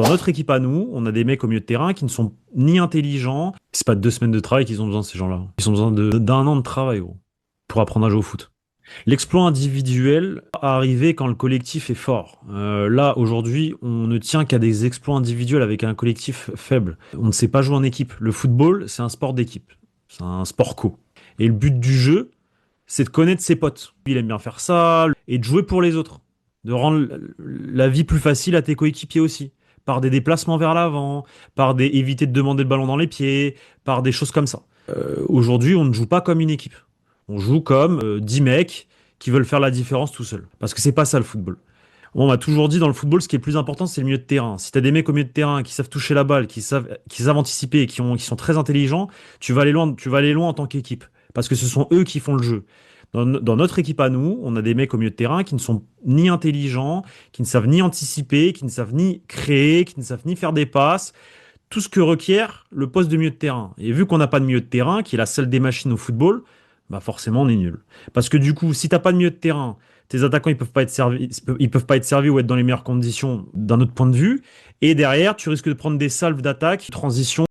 Dans notre équipe à nous, on a des mecs au milieu de terrain qui ne sont ni intelligents. C'est pas 2 semaines de travail qu'ils ont besoin, ces gens-là. Ils ont besoin d'un an de travail, gros, pour apprendre à jouer au foot. L'exploit individuel a arrivé quand le collectif est fort. Là, aujourd'hui, on ne tient qu'à des exploits individuels avec un collectif faible. On ne sait pas jouer en équipe. Le football, c'est un sport d'équipe. C'est un sport co. Et le but du jeu, c'est de connaître ses potes. Il aime bien faire ça et de jouer pour les autres. De rendre la vie plus facile à tes coéquipiers aussi. Par des déplacements vers l'avant, éviter de demander le ballon dans les pieds, par des choses comme ça. Aujourd'hui, on ne joue pas comme une équipe. On joue comme 10 mecs qui veulent faire la différence tout seuls. Parce que c'est pas ça le football. On m'a toujours dit dans le football, ce qui est le plus important, c'est le milieu de terrain. Si t'as des mecs au milieu de terrain qui savent toucher la balle, qui savent anticiper, qui sont très intelligents, tu vas aller loin en tant qu'équipe. Parce que ce sont eux qui font le jeu. Dans notre équipe à nous, on a des mecs au milieu de terrain qui ne sont ni intelligents, qui ne savent ni anticiper, qui ne savent ni créer, qui ne savent ni faire des passes. Tout ce que requiert le poste de milieu de terrain. Et vu qu'on n'a pas de milieu de terrain, qui est la seule des machines au football, bah forcément on est nul. Parce que du coup, si t'as pas de milieu de terrain, tes attaquants ils peuvent pas être servis ou être dans les meilleures conditions d'un autre point de vue. Et derrière, tu risques de prendre des salves d'attaque, transition.